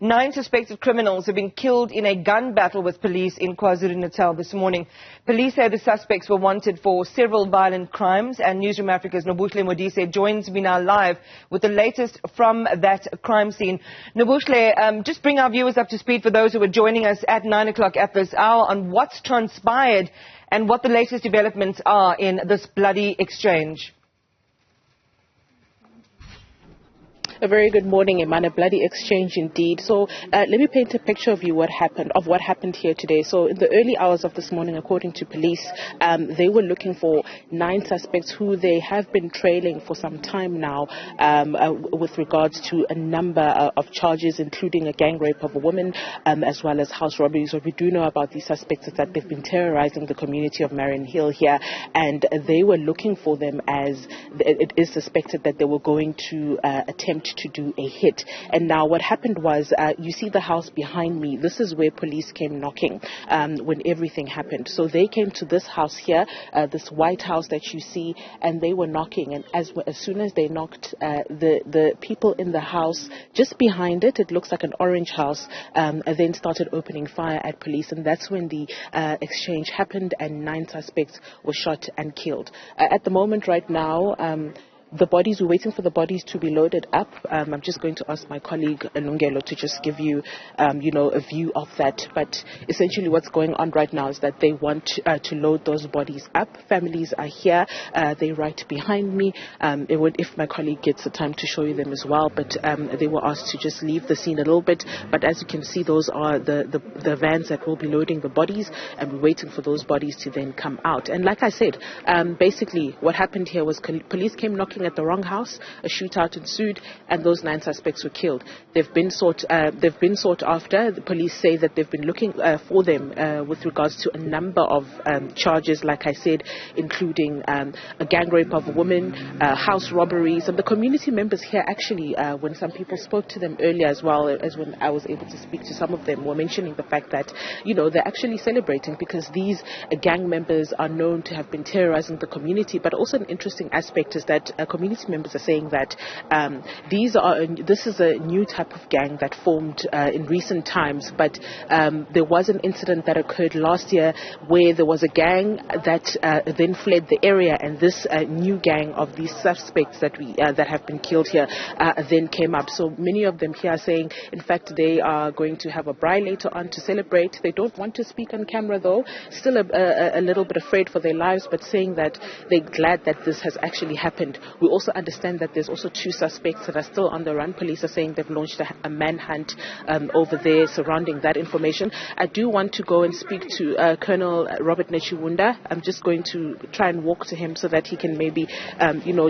9 suspected criminals have been killed in a gun battle with police in KwaZulu-Natal this morning. Police say the suspects were wanted for several violent crimes, and Newzroom Afrika's Nobuhle Modise joins me now live with the latest from that crime scene. Nobuhle, just bring our viewers up to speed for those who are joining us at 9 o'clock at this hour on what's transpired and what the latest developments are in this bloody exchange. A very good morning, Iman. A bloody exchange indeed. So let me paint a picture of what happened here today. So in the early hours of this morning, according to police, they were looking for 9 suspects who they have been trailing for some time now with regards to a number of charges, including a gang rape of a woman, as well as house robberies. What we do know about these suspects is that they've been terrorizing the community of Marion Hill here, and they were looking for them as it is suspected that they were going to attempt to do a hit. And now what happened was, you see the house behind me. This is where police came knocking when everything happened. So they came to this house here, this white house that you see, and they were knocking. And as soon as they knocked, the people in the house just behind it, it looks like an orange house, then started opening fire at police. And that's when the exchange happened, and 9 suspects were shot and killed. At the moment right now, we're waiting for the bodies to be loaded up. I'm just going to ask my colleague Lungelo to just give you, a view of that. But essentially what's going on right now is that they want to load those bodies up. Families are here. They're right behind me. If my colleague gets the time to show you them as well. But they were asked to just leave the scene a little bit. But as you can see, those are the vans that will be loading the bodies, and we're waiting for those bodies to then come out. And like I said, basically what happened here was police came knocking at the wrong house, a shootout ensued, and those 9 suspects were killed. They've been sought after. The police say that they've been looking for them with regards to a number of charges, like I said, including a gang rape of a woman, house robberies. And the community members here actually, when some people spoke to them earlier, as well as when I was able to speak to some of them, were mentioning the fact that, they're actually celebrating because these gang members are known to have been terrorizing the community. But also an interesting aspect is that community members are saying that this is a new type of gang that formed in recent times, but there was an incident that occurred last year where there was a gang that then fled the area, and this new gang of these suspects that have been killed here then came up. So many of them here are saying, in fact, they are going to have a braai later on to celebrate. They don't want to speak on camera though, still a little bit afraid for their lives, but saying that they're glad that this has actually happened. We also understand that there's also 2 suspects that are still on the run. Police are saying they've launched a manhunt over there surrounding that information. I do want to go and speak to Colonel Robert Nechiwunda. I'm just going to try and walk to him so that he can maybe,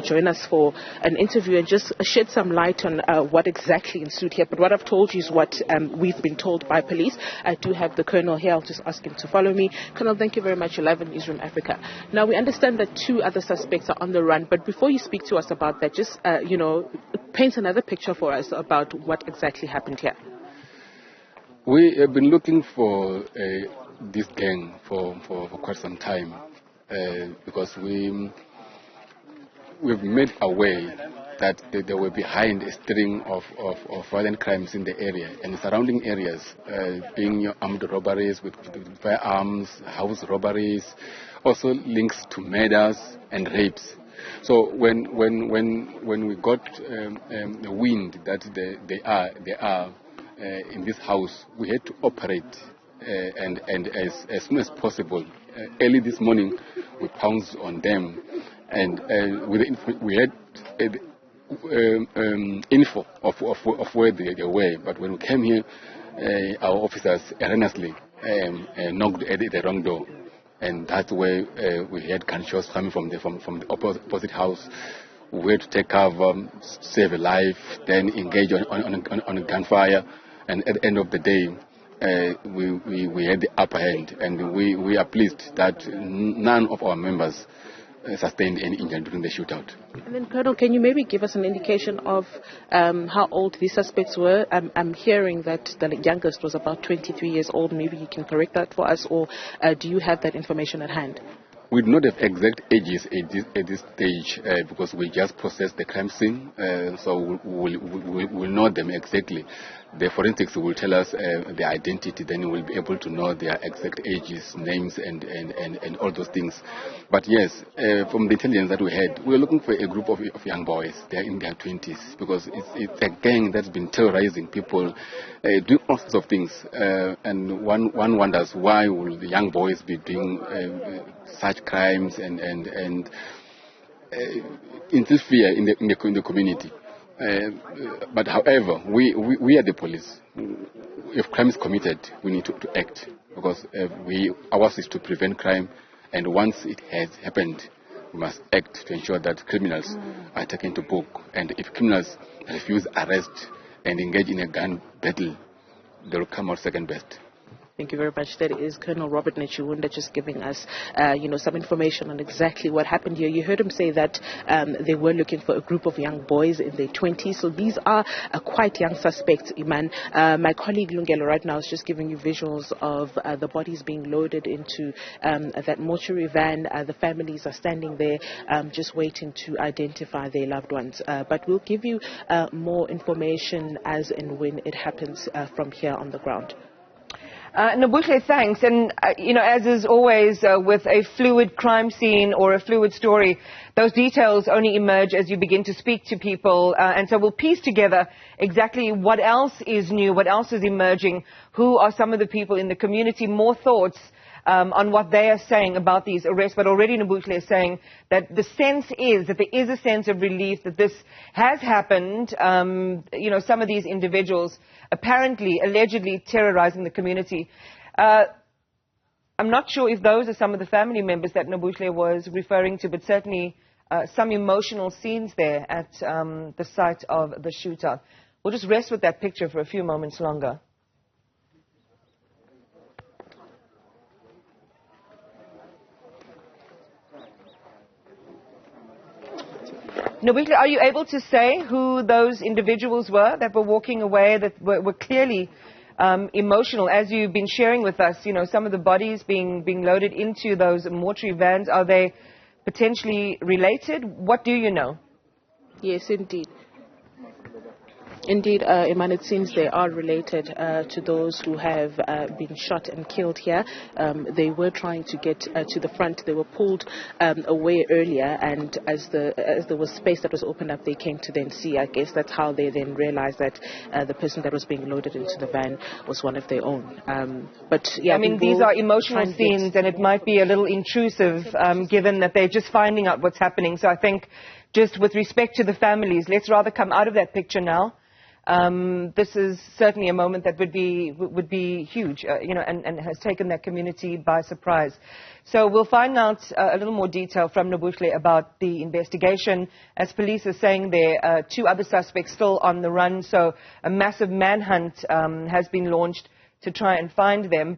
join us for an interview and just shed some light on what exactly ensued here. But what I've told you is what we've been told by police. I do have the Colonel here. I'll just ask him to follow me. Colonel, thank you very much. You're live on Newzroom Afrika. Now, we understand that 2 other suspects are on the run, but before you speak to us about that, just, paint another picture for us about what exactly happened here. We have been looking for this gang for quite some time because we've made aware that they were behind a string of violent crimes in the area and the surrounding areas, being armed robberies with firearms, house robberies, also links to murders and rapes. So when we got the wind that they are in this house, we had to operate and as soon as possible. Early this morning, we pounced on them, and we had info of where they were. But when we came here, our officers erroneously knocked at the wrong door. And that's where we had gunshots coming from the opposite house. We had to take cover, save a life, then engage on a gunfire. And at the end of the day, we had the upper hand. And we are pleased that none of our members sustained any injury during the shootout. And then, Colonel, can you maybe give us an indication of how old these suspects were? I'm hearing that the youngest was about 23 years old. Maybe you can correct that for us, or do you have that information at hand? We do not have exact ages at this stage because we just processed the crime scene, so we'll know them exactly. The forensics will tell us their identity, then we'll be able to know their exact ages, names, and all those things. But yes, from the intelligence that we had, we're looking for a group of young boys. They're in their 20s because it's a gang that's been terrorizing people, doing all sorts of things. And one wonders why will the young boys be doing such crimes and interfere in the community. But however, we are the police. If crime is committed, we need to act because ours is to prevent crime, and once it has happened, we must act to ensure that criminals are taken to book. And if criminals refuse arrest and engage in a gun battle, they will come out second best. Thank you very much. That is Colonel Robert Nechewunda just giving us, some information on exactly what happened here. You heard him say that they were looking for a group of young boys in their 20s. So these are quite young suspects, Iman. My colleague Lungelo right now is just giving you visuals of the bodies being loaded into that mortuary van. The families are standing there just waiting to identify their loved ones. But we'll give you more information as and when it happens from here on the ground. Nobuhle, thanks. And, as is always with a fluid crime scene or a fluid story, those details only emerge as you begin to speak to people. And so we'll piece together exactly what else is new, what else is emerging, who are some of the people in the community, more thoughts on what they are saying about these arrests. But already Nobuhle is saying that the sense is that there is a sense of relief that this has happened. Some of these individuals apparently, allegedly terrorizing the community. I'm not sure if those are some of the family members that Nobuhle was referring to, but certainly some emotional scenes there at the site of the shootout. We'll just rest with that picture for a few moments longer. Nobuhle, are you able to say who those individuals were that were walking away, that were clearly emotional, as you've been sharing with us, some of the bodies being loaded into those mortuary vans? Are they potentially related? What do you know? Yes, indeed. Indeed, Iman, it seems they are related to those who have been shot and killed here. They were trying to get to the front. They were pulled away earlier, and as there was space that was opened up, they came to then see. I guess that's how they then realized that the person that was being loaded into the van was one of their own. These are emotional scenes, and it might be a little intrusive given that they're just finding out what's happening. So I think just with respect to the families, let's rather come out of that picture now. This is certainly a moment that would be huge, and has taken that community by surprise. So we'll find out a little more detail from Nobuhle about the investigation. As police are saying, there are 2 other suspects still on the run, so a massive manhunt has been launched to try and find them.